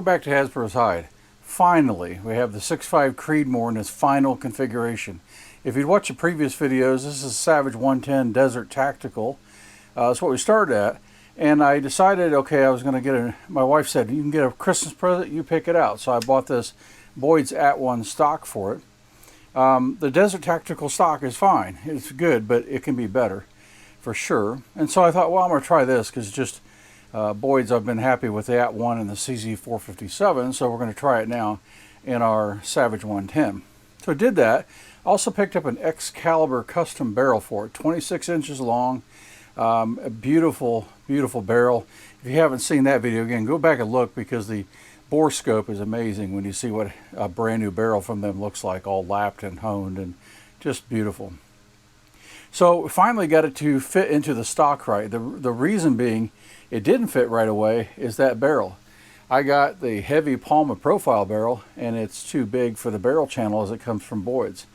back to Hasbro's Hide. Finally, we have the 6.5 Creedmoor in its final configuration. If you'd watched the previous videos, this is Savage 110 Desert Tactical. That's what we started at. And I decided, okay, I was going to get my wife said, you can get a Christmas present, you pick it out. So I bought this Boyd's At-One stock for it. The Desert Tactical stock is fine. It's good, but it can be better for sure. And so I thought, well, I'm going to try this because just Boyd's, I've been happy with the At-One and the CZ457, so we're going to try it now in our Savage 110. So I did that. Also picked up an Excalibur custom barrel for it, 26 inches long, a beautiful, beautiful barrel. If you haven't seen that video, again, go back and look because the bore scope is amazing when you see what a brand new barrel from them looks like, all lapped and honed and just beautiful. So we finally got it to fit into the stock right. The reason being it didn't fit right away is that barrel. I got the heavy Palma profile barrel and it's too big for the barrel channel as it comes from Boyd's.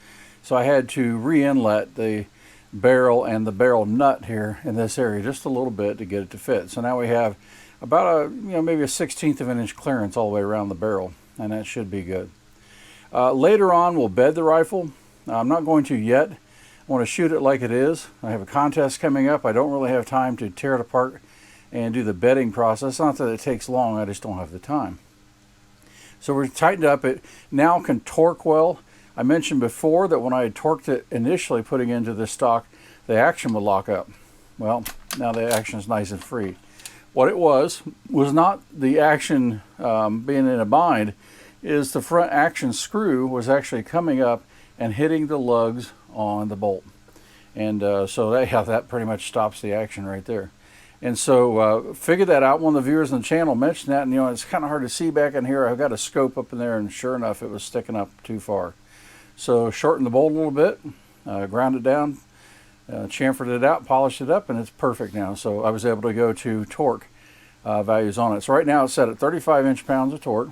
So I had to re-inlet the barrel and the barrel nut here in this area just a little bit to get it to fit. So now we have about maybe a 1/16 of an inch clearance all the way around the barrel, and that should be good. Later on we'll bed the rifle. I'm not going to yet. I want to shoot it like it is. I have a contest coming up. I don't really have time to tear it apart and do the bedding process. Not that it takes long, I just don't have the time. So we're tightened up. It now can torque well. I mentioned before that when I had torqued it initially putting into this stock, the action would lock up. Well, now the action is nice and free. What it was not the action being in a bind, is the front action screw was actually coming up and hitting the lugs on the bolt. And so that pretty much stops the action right there. And so figured that out. One of the viewers on the channel mentioned that, and it's kind of hard to see back in here. I've got a scope up in there, and sure enough, it was sticking up too far. So shortened the bolt a little bit, ground it down, chamfered it out, polished it up, and it's perfect now. So I was able to go to torque values on it. So right now it's set at 35 inch-pounds of torque,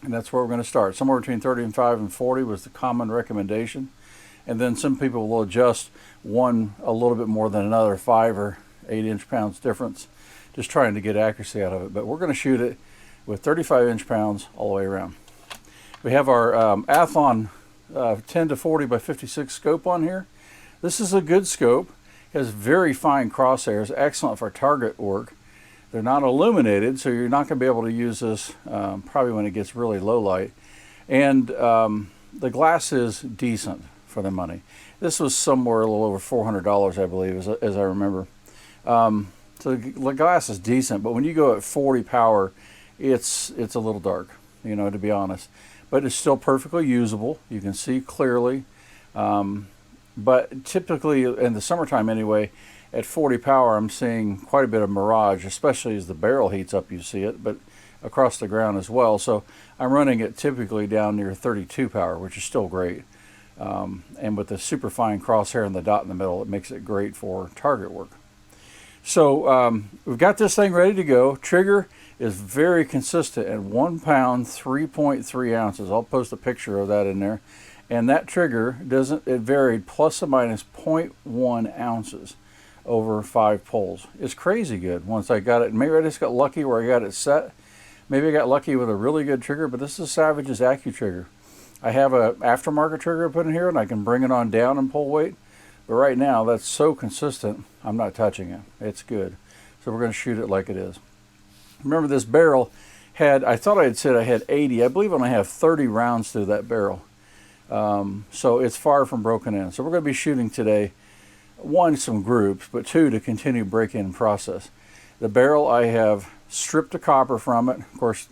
and that's where we're going to start. Somewhere between 35 and 40 was the common recommendation. And then some people will adjust one a little bit more than another, 5 or 8 inch-pounds difference, just trying to get accuracy out of it. But we're going to shoot it with 35 inch-pounds all the way around. We have our Athlon 10 to 40 by 56 scope on here. This is a good scope. It has very fine crosshairs, excellent for target work. They're not illuminated, so you're not going to be able to use this probably when it gets really low light. And the glass is decent for the money. This was somewhere a little over $400, I believe, as I remember. So the glass is decent, but when you go at 40 power, it's a little dark, to be honest. But it's still perfectly usable. You can see clearly. But typically, in the summertime anyway, at 40 power, I'm seeing quite a bit of mirage, especially as the barrel heats up, you see it, but across the ground as well. So I'm running it typically down near 32 power, which is still great. And with the super fine crosshair and the dot in the middle, it makes it great for target work. So we've got this thing ready to go. Trigger is very consistent at 1 pound, 3.3 ounces. I'll post a picture of that in there. And that trigger it varied plus or minus 0.1 ounces over 5 pulls. It's crazy good once I got it. Maybe I just got lucky where I got it set. Maybe I got lucky with a really good trigger, but this is Savage's AccuTrigger. I have a aftermarket trigger put in here, and I can bring it on down and pull weight. But right now, that's so consistent, I'm not touching it. It's good. So we're going to shoot it like it is. Remember, this barrel I thought I had said I had 80. I believe I only have 30 rounds through that barrel. So it's far from broken in. So we're going to be shooting today, 1, some groups, but 2, to continue break-in process. The barrel, I have stripped the copper from it. Of course,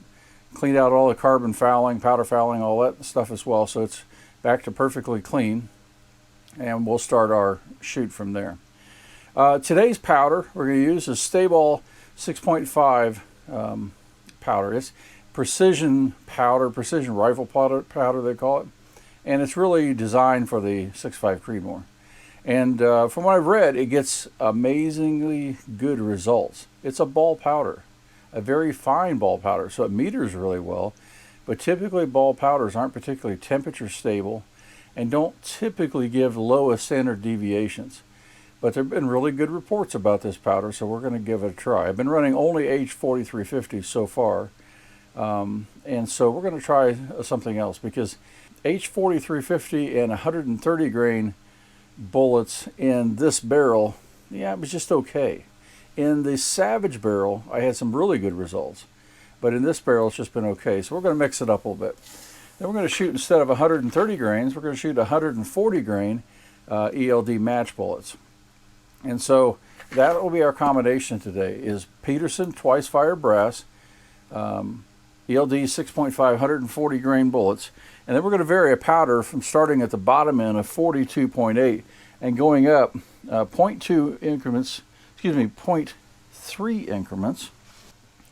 cleaned out all the carbon fouling, powder fouling, all that stuff as well. So it's back to perfectly clean. And we'll start our shoot from there. Today's powder we're going to use is Staball 6.5 powder. It's precision powder, precision rifle powder they call it. And it's really designed for the 6.5 Creedmoor. And from what I've read, it gets amazingly good results. It's a ball powder, a very fine ball powder, so it meters really well. But typically ball powders aren't particularly temperature stable and don't typically give lowest standard deviations. But there have been really good reports about this powder, so we're going to give it a try. I've been running only H4350 so far, And so we're going to try something else, because H4350 and 130 grain bullets in this barrel, yeah, it was just okay. In the Savage barrel, I had some really good results, but in this barrel, it's just been okay. So we're going to mix it up a little bit. Then we're going to shoot, instead of 130 grains, we're going to shoot 140 grain ELD match bullets. And so that will be our combination today, is Peterson twice fire brass, ELD 6.5 140 grain bullets, and then we're going to vary a powder from starting at the bottom end of 42.8 and going up 0.2 increments, excuse me, 0.3 increments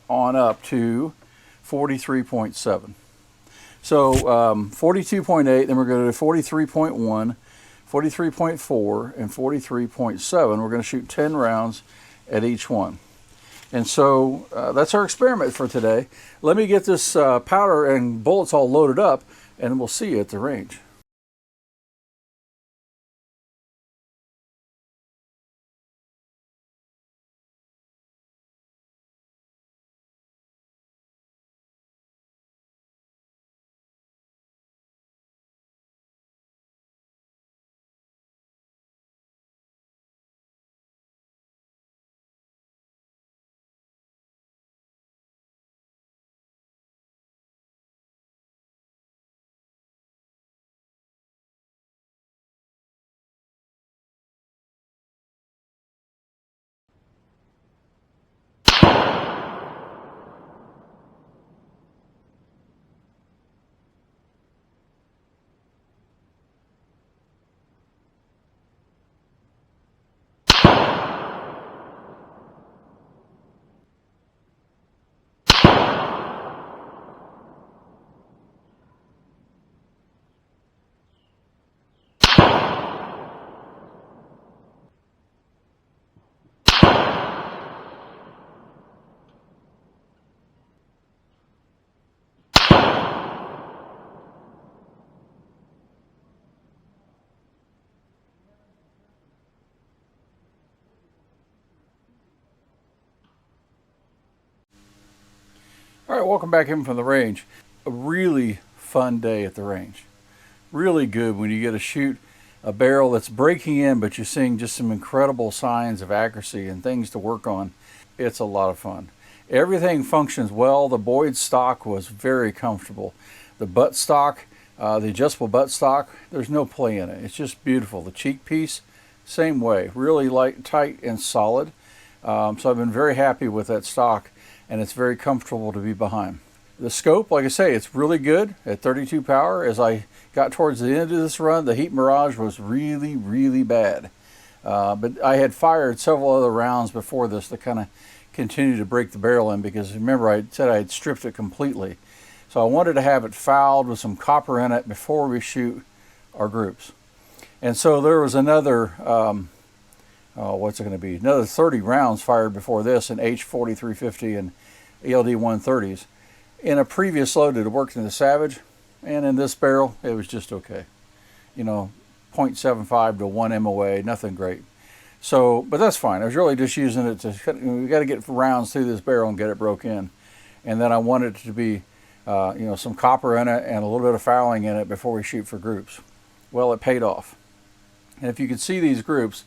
on up to 43.7. So 42.8, then we're going to do 43.1, 43.4, and 43.7. We're going to shoot 10 rounds at each one. And so that's our experiment for today. Let me get this powder and bullets all loaded up, and we'll see you at the range. All right, welcome back in from the range. A really fun day at the range. Really good when you get to shoot a barrel that's breaking in, but you're seeing just some incredible signs of accuracy and things to work on. It's a lot of fun. Everything functions well. The Boyd stock was very comfortable. The butt stock, the adjustable butt stock, there's no play in it. It's just beautiful. The cheek piece, same way. Really light, tight, and solid. So I've been very happy with that stock, and it's very comfortable to be behind. The scope, like I say, it's really good at 32 power. As I got towards the end of this run, the heat mirage was really, really bad. But I had fired several other rounds before this to kind of continue to break the barrel in, because remember I said I had stripped it completely. So I wanted to have it fouled with some copper in it before we shoot our groups. And so there was another, what's it going to be? Another 30 rounds fired before this in H4350 and ELD 130s. In a previous load that had worked in the Savage, and in this barrel, it was just okay. You know, 0.75 to 1 MOA, nothing great. So, but that's fine. I was really just using it to, we got to get rounds through this barrel and get it broke in. And then I wanted it to be, you know, some copper in it and a little bit of fouling in it before we shoot for groups. Well, it paid off. And if you can see these groups,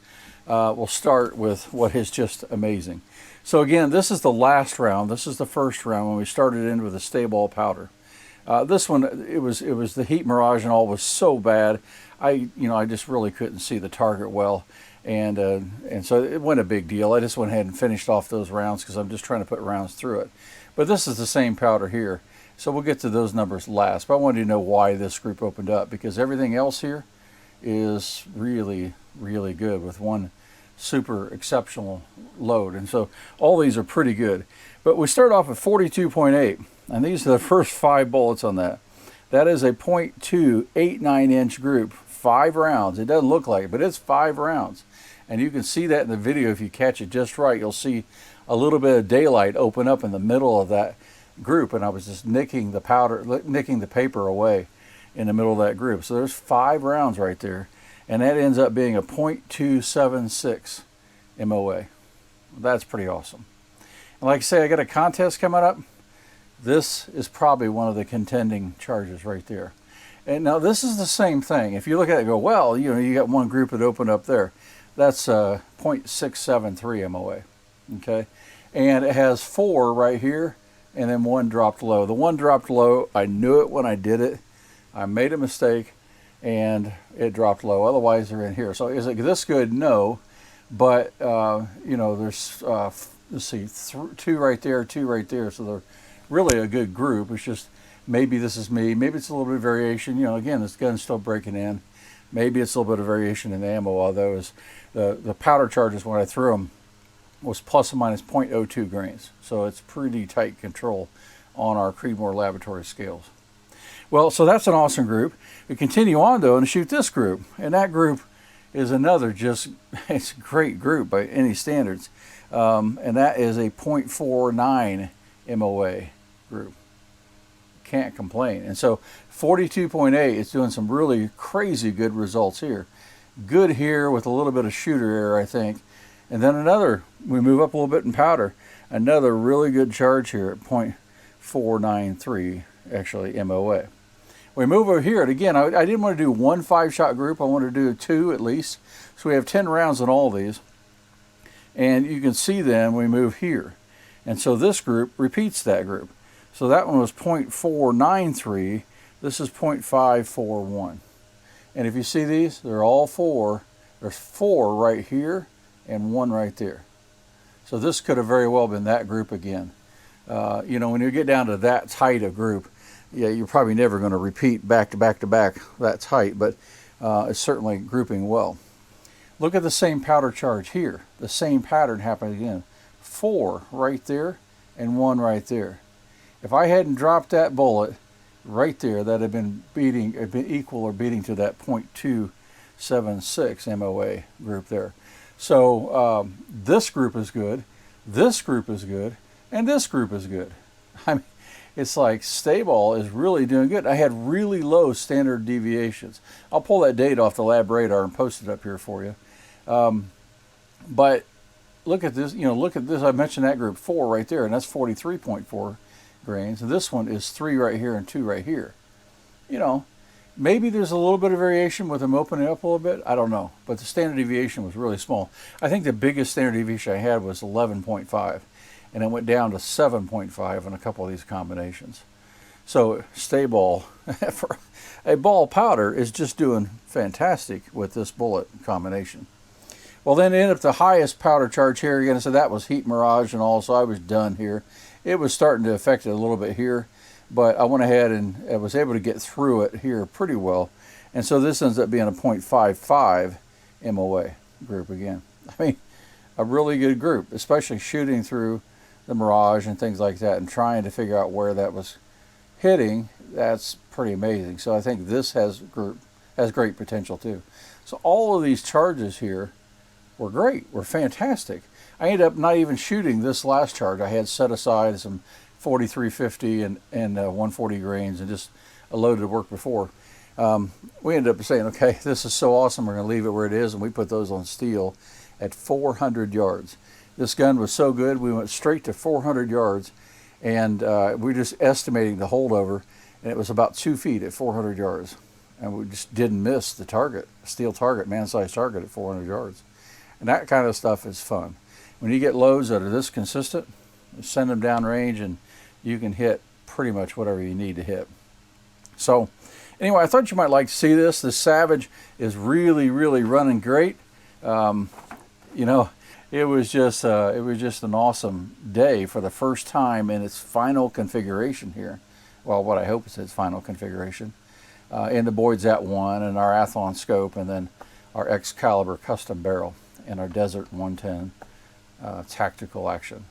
we'll start with what is just amazing. So again, this is the last round. This is the first round when we started in with the Staball powder. This one, it was the heat mirage and all was so bad. I just really couldn't see the target well, and so it wasn't a big deal. I just went ahead and finished off those rounds because I'm just trying to put rounds through it. But this is the same powder here, so we'll get to those numbers last. But I wanted to know why this group opened up, because everything else here is really, really good with one super exceptional load, and so all these are pretty good. But we start off at 42.8, and these are the first 5 bullets on that. That is a .2 8.9 inch group, 5 rounds. It doesn't look like it, but it's 5 rounds, and you can see that in the video. If you catch it just right, you'll see a little bit of daylight open up in the middle of that group, and I was just nicking the powder, nicking the paper away in the middle of that group. So there's 5 rounds right there, and that ends up being a .276 MOA. That's pretty awesome. And like I say, I got a contest coming up. This is probably one of the contending charges right there. And now this is the same thing. If you look at it and go, well, you know, you got one group that opened up there. That's 0.673 MOA, okay? And it has 4 right here, and then 1 dropped low. The 1 dropped low, I knew it when I did it. I made a mistake, and it dropped low. Otherwise, they're in here. So is it this good? No. But, you know, there's, let's see, 2 right there, 2 right there. So they're really a good group. It's just, maybe this is me. Maybe it's a little bit of variation. You know, again, this gun's still breaking in. Maybe it's a little bit of variation in the ammo, although the powder charges when I threw them was plus or minus 0.02 grains. So it's pretty tight control on our Creedmoor laboratory scales. Well, so that's an awesome group. We continue on, though, and shoot this group. And that group is another just, it's a great group by any standards. And that is a 0.49 MOA group. Can't complain. And so 42.8 is doing some really crazy good results here. Good here with a little bit of shooter error, I think. And then another, we move up a little bit in powder. Another really good charge here at 0.493, actually, MOA. We move over here, and again, I didn't want to do one 5-shot group. I wanted to do 2 at least. So we have 10 rounds in all these. And you can see then we move here. And so this group repeats that group. So that one was 0.493. This is 0.541. And if you see these, they're all 4. There's 4 right here and 1 right there. So this could have very well been that group again. You know, when you get down to that tight a group, yeah, you're probably never going to repeat back to back to back that tight, but it's certainly grouping well. Look at the same powder charge here. The same pattern happened again. 4 right there and 1 right there. If I hadn't dropped that bullet right there, that had been beating, it'd been equal or beating to that 0.276 MOA group there. So this group is good, this group is good, and this group is good. I mean, it's like Staball is really doing good. I had really low standard deviations. I'll pull that data off the lab radar and post it up here for you. But look at this, you know, look at this. I mentioned that group 4 right there, and that's 43.4 grains. And this one is 3 right here and 2 right here. You know, maybe there's a little bit of variation with them opening up a little bit. I don't know. But the standard deviation was really small. I think the biggest standard deviation I had was 11.5. And it went down to 7.5 in a couple of these combinations. So Staball, for a ball powder, is just doing fantastic with this bullet combination. Well, then it ended up the highest powder charge here again. So that was heat mirage and all, so I was done here. It was starting to affect it a little bit here, but I went ahead and I was able to get through it here pretty well. And so this ends up being a 0.55 MOA group again. I mean, a really good group, especially shooting through the mirage and things like that and trying to figure out where that was hitting. That's pretty amazing. So I think this has great potential too. So all of these charges here were great, were fantastic. I ended up not even shooting this last charge. I had set aside some 4350 and 140 grains and just loaded to work before. We ended up saying, okay, this is so awesome, we're going to leave it where it is, and we put those on steel at 400 yards. This gun was so good, we went straight to 400 yards, and we were just estimating the holdover, and it was about 2 feet at 400 yards. And we just didn't miss the target, steel target, man-sized target at 400 yards. And that kind of stuff is fun. When you get loads that are this consistent, send them downrange, and you can hit pretty much whatever you need to hit. So anyway, I thought you might like to see this. This Savage is really, really running great. You know, it was just an awesome day for the first time in its final configuration here. Well, what I hope is its final configuration. In the Boyd's at 1 and our Athlon scope, and then our Excalibur custom barrel and our Desert 110 Tactiacl Action.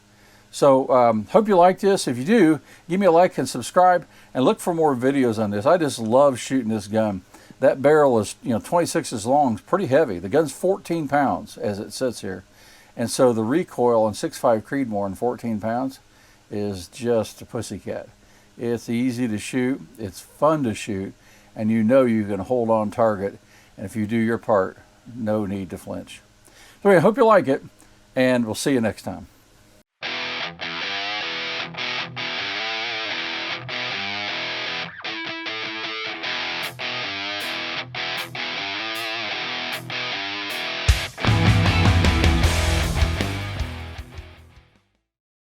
So hope you like this. If you do, give me a like and subscribe, and look for more videos on this. I just love shooting this gun. That barrel is, you know, 26 inches long. It's pretty heavy. The gun's 14 pounds as it sits here. And so the recoil on 6.5 Creedmoor in 14 pounds is just a pussycat. It's easy to shoot. It's fun to shoot. And you know you can hold on target. And if you do your part, no need to flinch. So anyway, I hope you like it, and we'll see you next time.